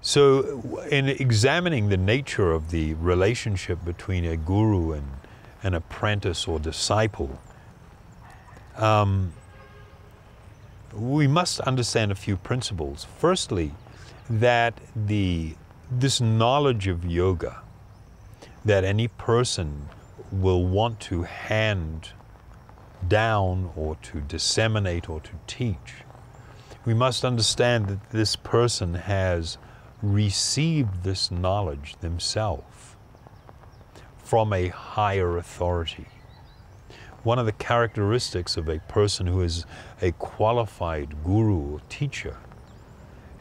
So in examining the nature of the relationship between a guru and an apprentice or disciple, we must understand a few principles. Firstly, that this knowledge of yoga that any person will want to hand down or to disseminate or to teach, we must understand that this person has received this knowledge themselves from a higher authority. One of the characteristics of a person who is a qualified guru or teacher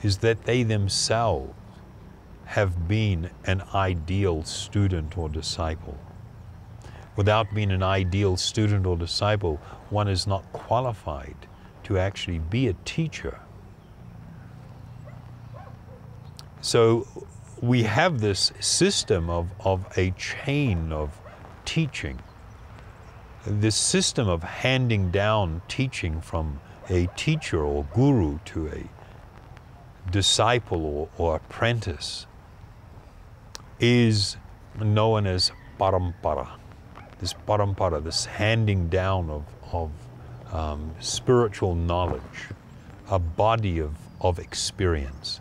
is that they themselves have been an ideal student or disciple. Without being an ideal student or disciple, one is not qualified to actually be a teacher. So we have this system of a chain of teaching, this system of handing down teaching from a teacher or guru to a disciple or apprentice is known as parampara. This parampara, this handing down of spiritual knowledge, a body of experience.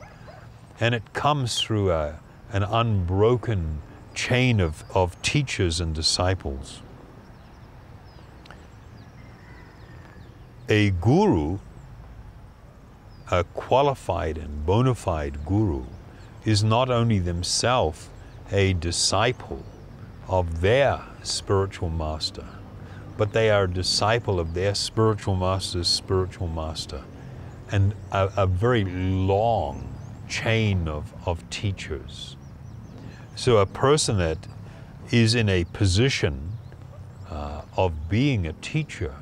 And it comes through an unbroken chain of teachers and disciples. A guru, a qualified and bona fide guru, is not only themselves a disciple of their spiritual master, but they are a disciple of their spiritual master's spiritual master, and a very long chain of teachers. So a person that is in a position of being a teacher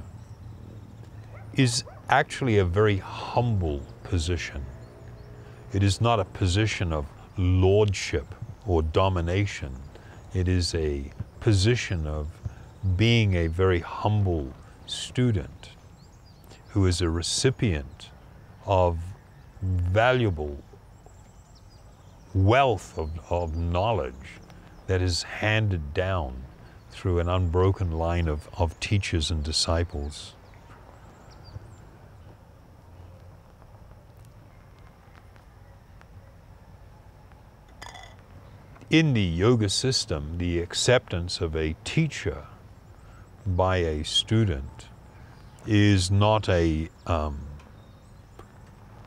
is actually a very humble position. It is not a position of lordship or domination. It is a position of being a very humble student who is a recipient of valuable wealth of knowledge that is handed down through an unbroken line of teachers and disciples. In the yoga system, the acceptance of a teacher by a student is not a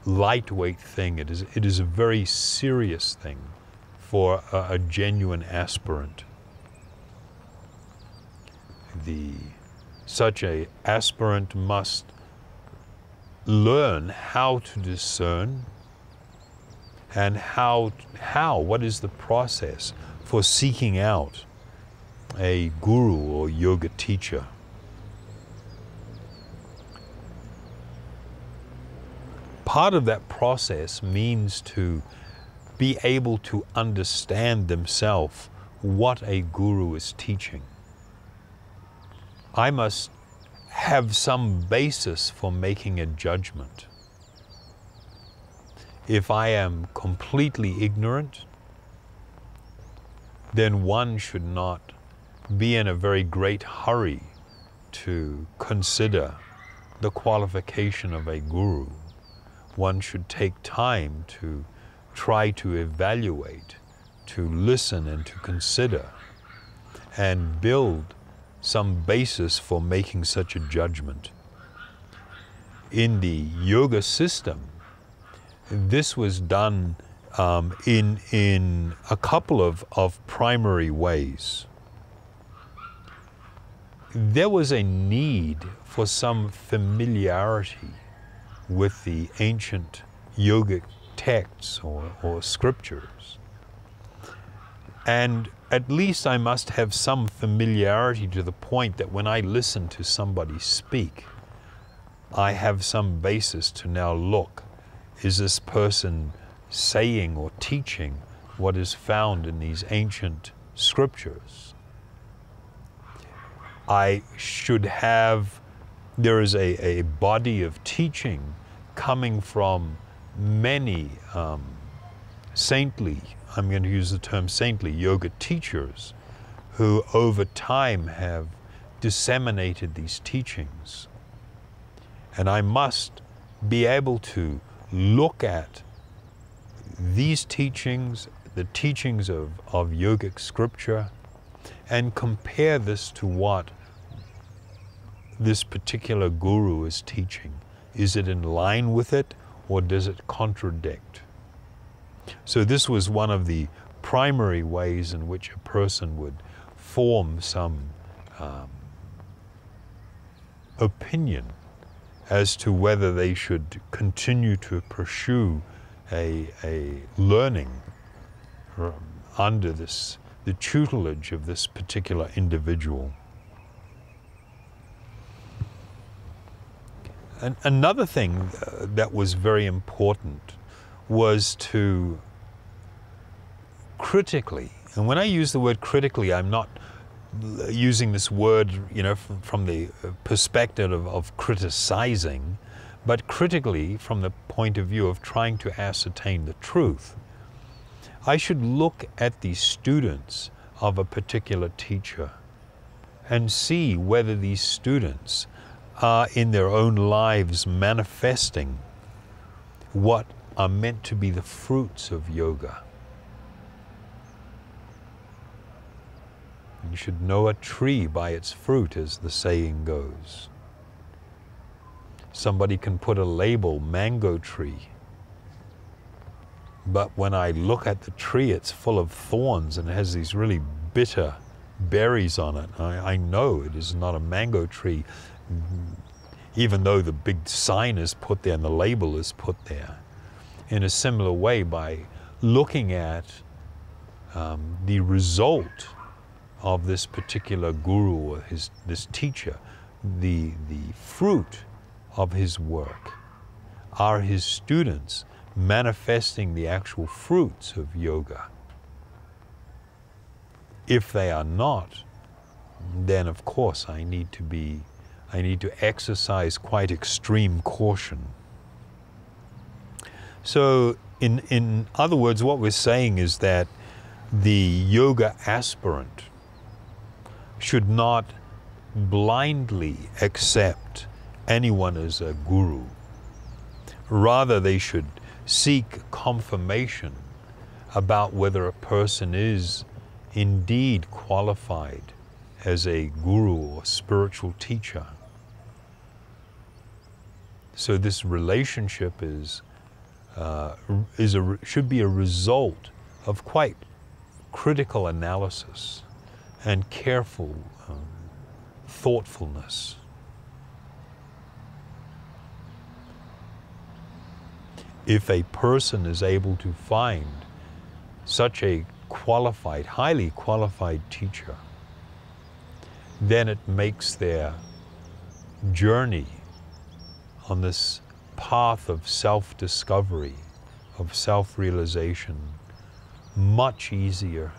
lightweight thing. It is a very serious thing for a genuine aspirant. Such a aspirant must learn how to discern and what is the process for seeking out a guru or yoga teacher. Part of that process means to be able to understand themselves what a guru is teaching. I must have some basis for making a judgment. If I am completely ignorant, then one should not be in a very great hurry to consider the qualification of a guru. One should take time to try to evaluate, to listen and to consider, and build some basis for making such a judgment. In the yoga system, this was done in a couple of primary ways. There was a need for some familiarity with the ancient yogic texts or scriptures. And at least I must have some familiarity to the point that when I listen to somebody speak, I have some basis to now look. Is this person saying or teaching what is found in these ancient scriptures? I should have, there is a body of teaching coming from many saintly, I'm going to use the term saintly, yoga teachers who over time have disseminated these teachings. And I must be able to look at these teachings, the teachings of yogic scripture, and compare this to what this particular guru is teaching. Is it in line with it, or does it contradict? So this was one of the primary ways in which a person would form some opinion as to whether they should continue to pursue a learning under the tutelage of this particular individual. And another thing that was very important was to critically, and when I use the word critically, I'm not using this word, from the perspective of criticizing, but critically from the point of view of trying to ascertain the truth. I should look at the students of a particular teacher and see whether these students are in their own lives manifesting what are meant to be the fruits of yoga. You should know a tree by its fruit, as the saying goes. Somebody can put a label, mango tree, but when I look at the tree, it's full of thorns and it has these really bitter berries on it. I know it is not a mango tree, even though the big sign is put there and the label is put there. In a similar way, by looking at the result of this particular guru or this teacher, the fruit of his work, are his students manifesting the actual fruits of yoga? If they are not, then of course I need to exercise quite extreme caution. So in other words, what we're saying is that the yoga aspirant should not blindly accept anyone as a guru. Rather, they should seek confirmation about whether a person is indeed qualified as a guru or spiritual teacher. So this relationship should be a result of quite critical analysis and careful thoughtfulness. If a person is able to find such a qualified, highly qualified teacher, then it makes their journey on this path of self-discovery, of self-realization, much easier